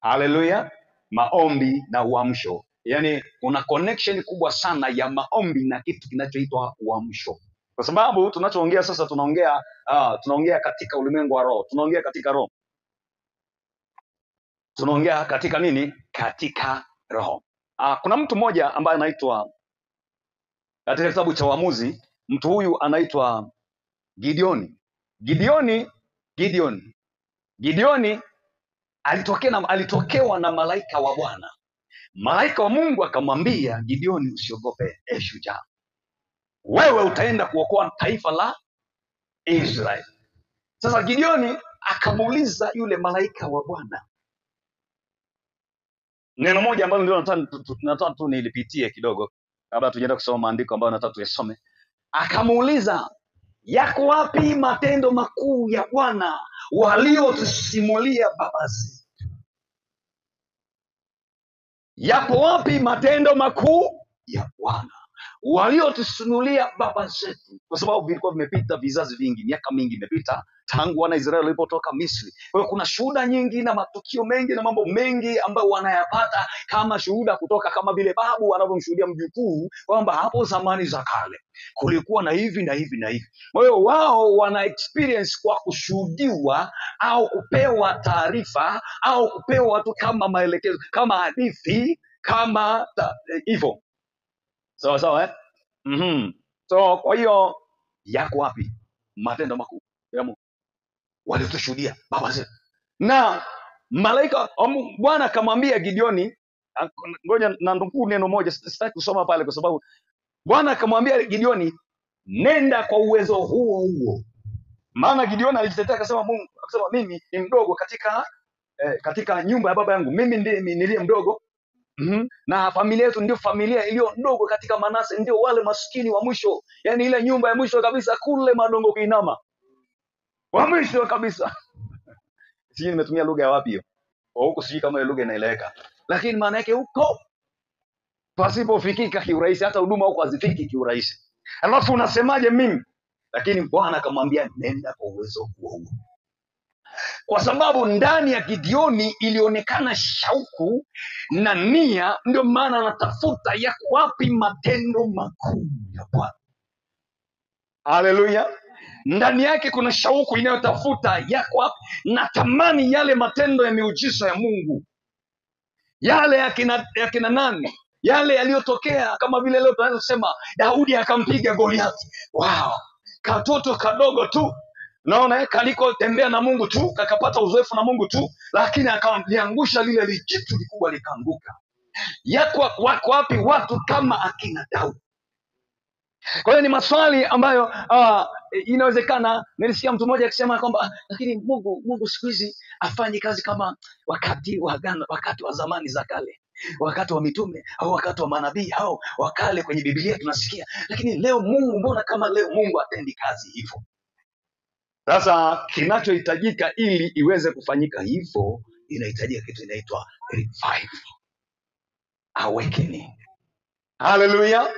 Haleluya. Maombi na uamsho, yaani kuna connection kubwa sana ya maombi na kitu kinachoitwa uamsho, kwa sababu tunachoongea sasa tunaongea katika ulimwengu wa roho, tunaongea katika roho, tunaongea katika nini? Katika roho. Kuna mtu mmoja ambaye anaitwa katika kitabu cha Waamuzi, mtu huyu anaitwa Gideoni. Gideoni alitokewa na malaika wa Bwana. Malaika wa Mungu akamwambia Gideoni, usiogope, shujaa, wewe utaenda kuokoa taifa la Israeli. Sasa Gideoni akamuuliza yule malaika wa Bwana neno moja ambalo ndio nataka tu nilipitie kidogo kabla tujaenda kusoma maandiko ambayo nataka tuyasome. Akamuuliza, yako wapi matendo makuu ya Bwana waliotusimulia baba zetu? Yapo wapi matendo makuu ya Bwana waliotusimulia baba zetu? Kwa sababu vilikuwa vimepita vizazi vingi, miaka mingi imepita tangu wana Israeli walipotoka Misri. Kwa hiyo kuna shuhuda nyingi na matukio mengi na mambo mengi ambayo wanayapata kama shuhuda kutoka, kama vile babu wanavyomshuhudia mjukuu kwamba hapo zamani za kale kulikuwa na hivi na hivi na hivi. Kwa hiyo wao wana experience kwa kushuhudiwa au kupewa taarifa au kupewa tu kama maelekezo, kama hadithi, kama hivyo. Sawa. So kwa hiyo yako wapi matendo makuu ya Mungu waliotushuhudia baba zetu? Na malaika Bwana akamwambia Gideoni, ngoja na nukuu neno moja, sitaki kusoma pale kwa sababu Bwana akamwambia Gideoni, nenda kwa uwezo huo. Maana Gideoni alijitetea akasema, mimi ni mdogo katika nyumba ya baba yangu, mimi ndiye niliye mdogo. Na familia yetu ndio familia iliyo ndogo katika Manase, ndio wale maskini wa mwisho, yani ile nyumba ya mwisho kabisa kule Madongo Kuinama, wa mwisho kabisa. Sijui nimetumia lugha ya wapi hiyo, huko sijui kama ile lugha inaeleweka, lakini maana yake huko pasipofikika kiurahisi, hata huduma huko hazifiki kiurahisi. Alafu unasemaje mimi? Lakini Bwana akamwambia, nenda kwa uwezo huo. Kwa sababu ndani ya Gideoni ilionekana shauku na nia, ndio maana anatafuta yako wapi matendo makuu ya Bwana. Haleluya. Ndani yake kuna shauku inayotafuta yako wapi, natamani yale matendo ya miujiza ya Mungu, yale ya kina nani, yale yaliyotokea, kama vile leo tunaweza kusema Daudi akampiga Goliathi. Wow, katoto kadogo tu, naona kaliko tembea na Mungu tu, kakapata uzoefu na Mungu tu, lakini akaliangusha lile lijitu likubwa likaanguka. Yako wapi watu kama akina Daudi? Kwa hiyo ni maswali ambayo inawezekana. Nilisikia mtu mmoja akisema kwamba lakini Mungu siku hizi afanyi kazi kama wakati wa zamani za kale, wakati wa mitume au wakati wa manabii au wakale kwenye Biblia tunasikia, lakini leo Mungu, mbona kama leo Mungu atendi kazi hivyo? Sasa kinachohitajika ili iweze kufanyika hivyo, inahitajika kitu inaitwa revival, awakening. Haleluya.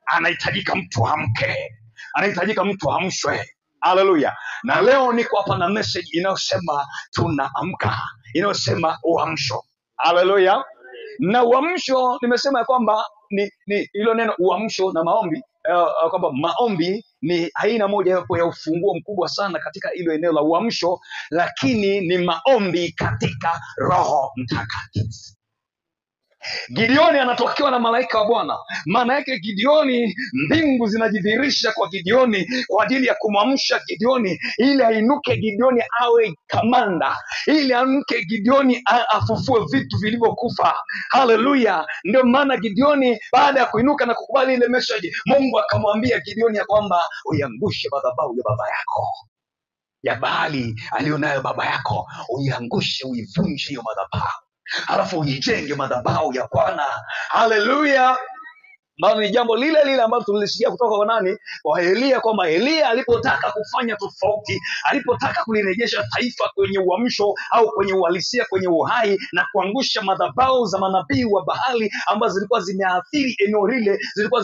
Anahitajika mtu amke, anahitajika mtu amshwe. Haleluya. Na leo niko hapa na message inayosema tunaamka, inayosema uamsho. Haleluya. Na uamsho nimesema kwamba ni hilo neno uamsho na maombi, kwamba maombi ni aina moja ya ufunguo mkubwa sana katika hilo eneo la uamsho, lakini ni maombi katika Roho Mtakatifu. Gideoni anatokewa na malaika wa Bwana. Maana yake Gideoni, mbingu zinajidhihirisha kwa Gideoni kwa ajili ya kumwamsha Gideoni ili ainuke Gideoni awe kamanda, ili amke Gideoni afufue vitu vilivyokufa. Haleluya. Ndio maana Gideoni baada ya kuinuka na kukubali ile message, Mungu akamwambia Gideoni ya kwamba uiangushe madhabahu ya baba yako, ya Baali alionayo baba yako, uiangushe, uivunje hiyo madhabahu, alafu ujenge madhabahu ya Bwana. Haleluya. ambalo ni jambo lile lile ambalo tulisikia kutoka kwa nani? Kwa Elia, kwamba Elia alipotaka kufanya tofauti, alipotaka kulirejesha taifa kwenye uamsho au kwenye uhalisia, kwenye uhai, na kuangusha madhabahu za manabii wa Baali ambazo zilikuwa zimeathiri eneo lile, zilikuwa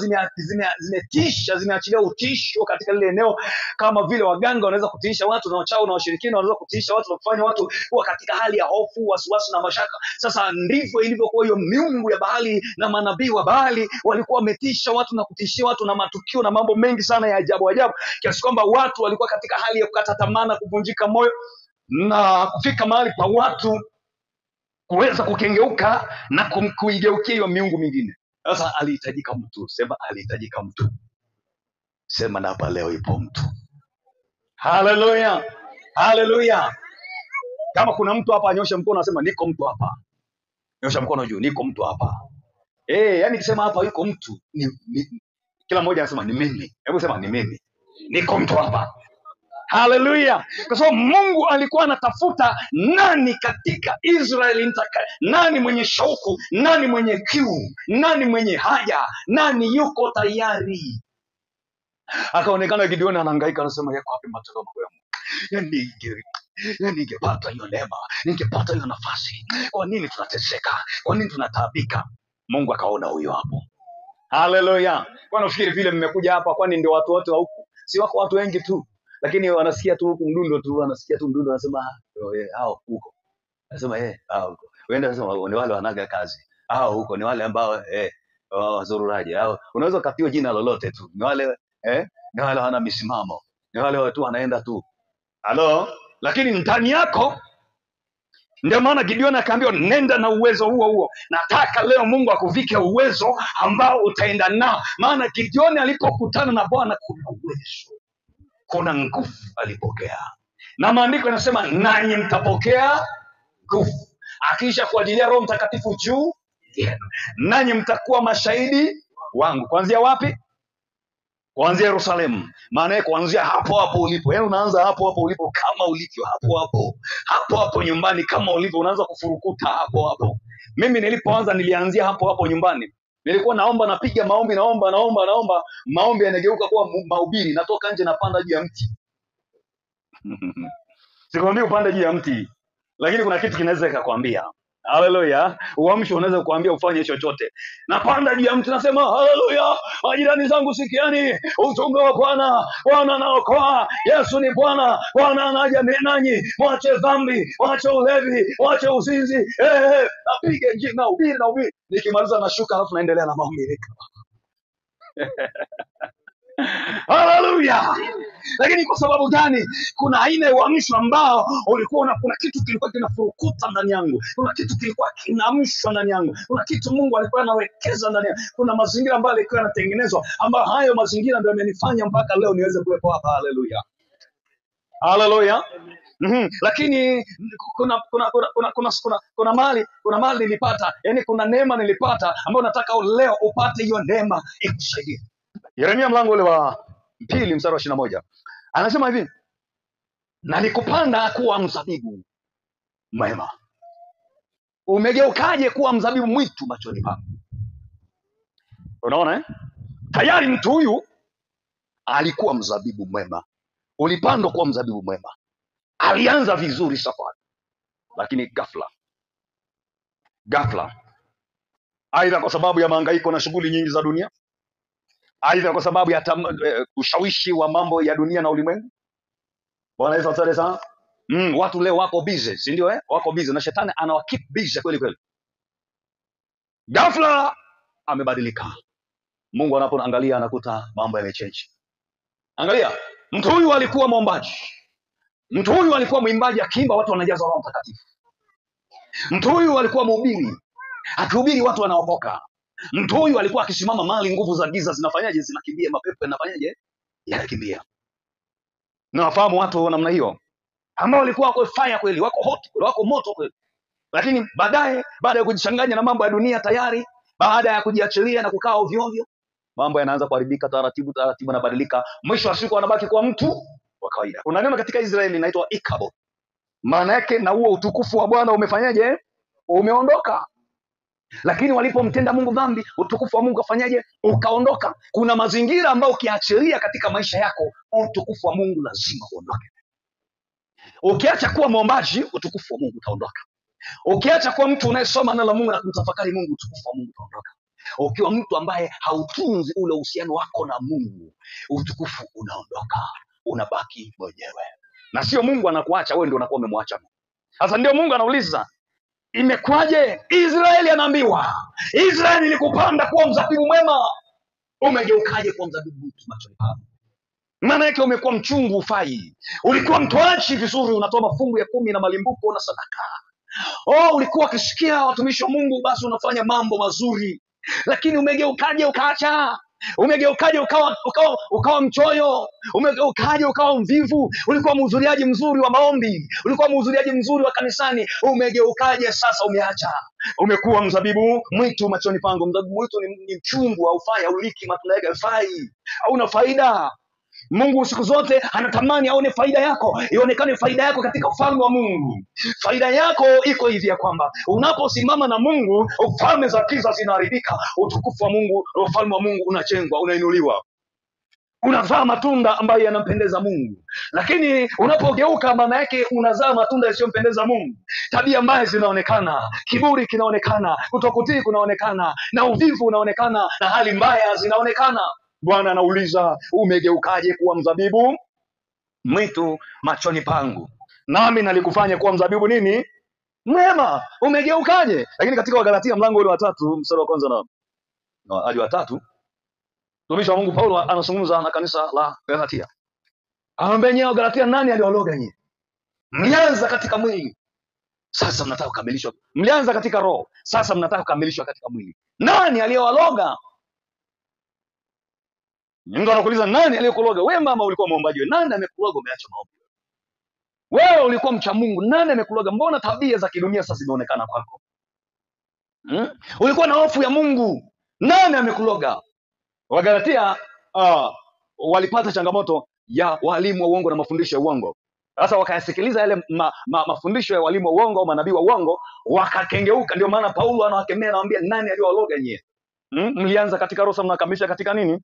zimetisha, zimeachilia utisho katika lile eneo, kama vile waganga wanaweza kutiisha watu na wachawi na washirikina wanaweza kutiisha watu na kufanya watu kuwa katika hali ya hofu, wasiwasi na mashaka. Sasa ndivyo ilivyokuwa hiyo miungu ya Baali na manabii wa Baali walikuwa wametisha watu na kutishia watu na matukio na mambo mengi sana ya ajabu ajabu, kiasi kwamba watu walikuwa katika hali ya kukata tamaa na kuvunjika moyo, na kufika mahali pa watu kuweza kukengeuka na kuigeukia hiyo miungu mingine. Sasa alihitajika mtu. Sema alihitajika mtu. Sema na hapa leo ipo mtu. Haleluya, haleluya. Kama kuna mtu hapa anyosha mkono, anasema niko mtu hapa. Nyosha mkono juu, niko mtu hapa. Yani kisema hapa yuko mtu, kila mmoja anasema ni mimi. Hebu sema ni mimi. Niko mtu hapa. Haleluya. Kwa sababu Mungu alikuwa anatafuta nani katika Israeli, nani mwenye shauku, nani mwenye kiu, nani mwenye haja, nani yuko tayari. Akaonekana Gideoni anahangaika, anasema yako wapi matendo ya Mungu? Ningepata hiyo neema, ningepata hiyo nafasi. Kwa nini tunateseka? Kwa nini tunataabika? Mungu akaona huyo hapo. Haleluya. Kwa nafikiri vile mmekuja hapa, kwani ndio watu wote wa huku? Si wako watu wengi tu, lakini wanasikia tu huku mdundo tu, wanasikia tu mdundo, wanasema hao huko. Anasema hao huko. Wenda anasema ni wale wanaga kazi. Hao huko ni wale ambao wazururaji. Hao unaweza katiwa jina lolote tu. Ni wale ni wale wana misimamo. Ni wale watu wanaenda tu. Halo, lakini ndani yako. Ndio maana Gideoni akaambiwa nenda na uwezo huo huo. Nataka leo Mungu akuvike uwezo ambao utaenda nao. Maana Gideoni alipokutana na Bwana kuna uwezo, kuna nguvu alipokea. Na maandiko yanasema nanyi mtapokea nguvu akiisha kuajilia Roho Mtakatifu juu yenu, nanyi mtakuwa mashahidi wangu. Kuanzia wapi? Kuanzia Yerusalemu. Maana kuanzia hapo hapo ulipo. Yaani unaanza hapo hapo ulipo, kama ulivyo hapo hapo. Hapo hapo nyumbani kama ulivyo, unaanza kufurukuta hapo hapo. Mimi nilipoanza nilianzia hapo hapo nyumbani. Nilikuwa naomba, napiga maombi, naomba, maombi yanageuka kuwa mahubiri. Natoka nje napanda juu ya mti. Sikwambii upande juu ya mti, lakini kuna kitu kinaweza kukwambia. Haleluya. Uamsho unaweza kukuambia ufanye chochote. Napanda juu ya mtu nasema haleluya, majirani zangu sikiani ujumbe wa Bwana. Bwana anaokoa, Yesu ni Bwana, Bwana anaja nanyi, mwache dhambi, mwache ulevi, mwache uzinzi. Napige njia na ubiri. Nikimaliza nashuka alafu naendelea na maombi. Haleluya. Lakini kwa sababu gani? Kuna aina ya uamsho ambao ulikuwa kuna kitu kilikuwa kinafurukuta ndani yangu. Kuna kitu kilikuwa kinaamshwa ndani yangu. Kuna kitu Mungu alikuwa anawekeza ndani yangu. Kuna mazingira ambayo alikuwa yanatengenezwa, ambayo hayo mazingira ndio yamenifanya mpaka leo niweze kuwepo hapa. Haleluya. Haleluya. Lakini kuna mali nilipata, yani kuna neema nilipata ambayo nataka leo upate hiyo neema ikusaidie. Yeremia mlango ule wa 2 mstari wa 21. Anasema hivi, nalikupanda kuwa mzabibu mwema. Umegeukaje kuwa mzabibu mwitu machoni pangu? Unaona Tayari mtu huyu alikuwa mzabibu mwema. Ulipandwa kuwa mzabibu mwema. Alianza vizuri safari. Lakini ghafla, aidha kwa sababu ya mahangaiko na shughuli nyingi za dunia, aidha kwa sababu ya ushawishi wa mambo ya dunia na ulimwengu. Bwana Yesu asifiwe sana. Watu leo wako busy, si ndio Wako busy na shetani anawakeep busy kweli kweli. Ghafla amebadilika. Mungu anapoangalia anakuta mambo yamechange. Angalia, mtu huyu alikuwa mwombaji. Mtu huyu alikuwa mwimbaji, akiimba watu wanajazwa Roho Mtakatifu. Mtu huyu alikuwa mhubiri, akihubiri watu wanaokoka. Mtu huyu alikuwa akisimama mahali nguvu za giza zinafanyaje? Zinakimbia, mapepo yanafanyaje? Yanakimbia. Na wafahamu watu wa namna hiyo ambao walikuwa wako fire kweli, wako hot, wako moto kweli. Lakini baada ya kujichanganya na mambo ya dunia tayari, baada ya kujiachilia na kukaa ovyo ovyo, mambo yanaanza kuharibika taratibu, yanabadilika. Mwisho wa siku anabaki kwa mtu wa kawaida. Kuna neno katika Israeli inaitwa Ikabod. Maana yake na huo utukufu wa Bwana umefanyaje? Umeondoka. Lakini walipomtenda Mungu dhambi, utukufu wa Mungu afanyaje? Ukaondoka. Kuna mazingira ambayo ukiachilia katika maisha yako, utukufu wa Mungu lazima uondoke. Ukiacha kuwa mwombaji, utukufu wa Mungu utaondoka. Ukiacha kuwa mtu unayesoma neno la Mungu na kumtafakari Mungu, utukufu wa Mungu utaondoka. Ukiwa mtu ambaye hautunzi ule uhusiano wako na Mungu, utukufu unaondoka, unabaki mwenyewe, na sio Mungu anakuacha wewe, ndio unakuwa umemwacha Mungu. Sasa ndio Mungu anauliza, imekwaje? Israeli anaambiwa, Israeli nilikupanda kuwa mzabibu mwema, umegeukaje kuwa mzabibu mwitu machoni pangu? Maana yake umekuwa mchungu, ufai. Ulikuwa mtoaji vizuri, unatoa mafungu ya 10 na malimbuko na sadaka. Ulikuwa ukisikia watumishi wa Mungu, basi unafanya mambo mazuri. Lakini umegeukaje ukaacha? Umegeukaje ukawa mchoyo? Umegeukaje ukawa mvivu? Ulikuwa mhudhuriaji mzuri wa maombi, ulikuwa mhudhuriaji mzuri wa kanisani, umegeukaje sasa umeacha? Umekuwa mzabibu mwitu machoni pangu. Mzabibu mwitu ni mchungu, haufai, hauliki matunda yake, haufai, hauna faida. Mungu siku zote anatamani aone faida yako, ionekane faida yako katika ufalme wa Mungu. Faida yako iko hivi ya kwamba unaposimama na Mungu, ufalme za giza zinaharibika, utukufu wa Mungu, ufalme wa Mungu unajengwa, unainuliwa, unazaa matunda ambayo yanampendeza Mungu. Lakini unapogeuka, maana yake unazaa matunda yasiyompendeza Mungu. Tabia mbaya zinaonekana, kiburi kinaonekana, kutokutii kunaonekana, na uvivu unaonekana, na hali mbaya zinaonekana. Bwana anauliza, umegeukaje kuwa mzabibu mwitu machoni pangu? Nami nalikufanya kuwa mzabibu nini? Mwema. Umegeukaje? Lakini katika Wagalatia mlango ule wa 3 mstari wa kwanza na hadi wa 3, mtumishi wa Mungu Paulo anazungumza na kanisa la Galatia. Anamwambia nyinyi Wagalatia, nani aliwaloga nyinyi? Mlianza katika mwili, sasa mnataka kukamilishwa. Mlianza katika roho, sasa mnataka kukamilishwa katika mwili. Nani aliyewaloga? Mtu anakuuliza, nani aliyekuloga? Wewe mama ulikuwa muombaji, nani amekuloga umeacha maombi? Wewe ulikuwa mcha Mungu, nani amekuloga? Mbona tabia za kidunia sasa zimeonekana kwako? Ulikuwa na hofu ya Mungu, nani amekuloga? Wagalatia walipata changamoto ya walimu wa uongo na mafundisho ya uongo. Sasa wakayasikiliza yale mafundisho ya walimu wa uongo, manabii wa uongo, wakakengeuka. Ndio maana Paulo anawakemea, anawaambia, nani aliyowaloga nyie? Mlianza katika roho, mnakamilisha katika nini?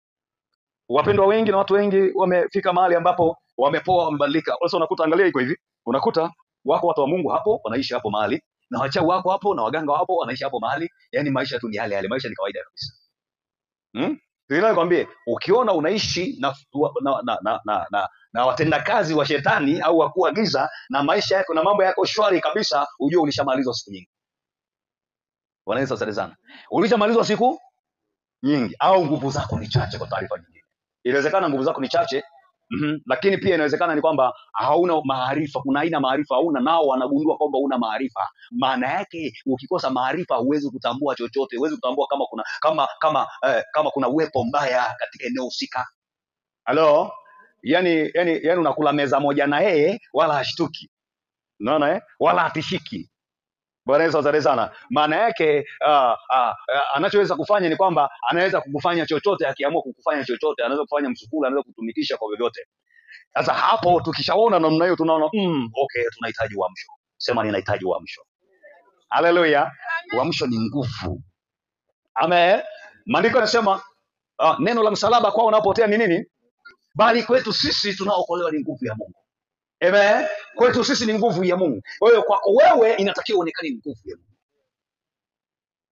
Wapendwa, wengi na watu wengi wamefika mahali ambapo wamepoa, wamebadilika. Sasa unakuta, angalia iko hivi, unakuta wako watu wa Mungu hapo wanaishi hapo mahali, na wachawi wako hapo na waganga wapo wanaishi hapo mahali. Yani maisha tu ni yale, maisha ni kawaida kabisa. Ninakwambia, ukiona unaishi na watendakazi wa shetani au wakuu wa giza, na maisha yako na mambo yako shwari kabisa, ujue ulishamalizwa siku nyingi. Wanaweza sasa sana, ulishamalizwa siku nyingi, au nguvu zako ni chache. Kwa taarifa nyingine, inawezekana nguvu zako ni chache, lakini pia inawezekana ni kwamba hauna maarifa. Kuna aina maarifa hauna, nao wanagundua kwamba una maarifa. Maana yake ukikosa maarifa huwezi kutambua chochote, huwezi kutambua kama kuna uwepo mbaya katika eneo husika. Halo, yani unakula meza moja na yeye wala hashtuki, unaona wala hatishiki. Bwana Yesu asifiwe sana. Maana yake anachoweza kufanya ni kwamba anaweza kukufanya chochote, akiamua kukufanya chochote, anaweza kufanya msukula, anaweza kutumikisha kwa vyovyote. Sasa hapo tukishaona namna hiyo, tunaona okay, tunahitaji uamsho. Sema ninahitaji uamsho. Haleluya. Uamsho ni nguvu. Amen. Maandiko yanasema neno la msalaba kwao unapotea ni nini? Bali kwetu sisi tunaokolewa ni nguvu ya Mungu. Amen. Kwetu sisi ni nguvu ya Mungu. Kwa hiyo kwako wewe inatakiwa uonekane nguvu ya Mungu.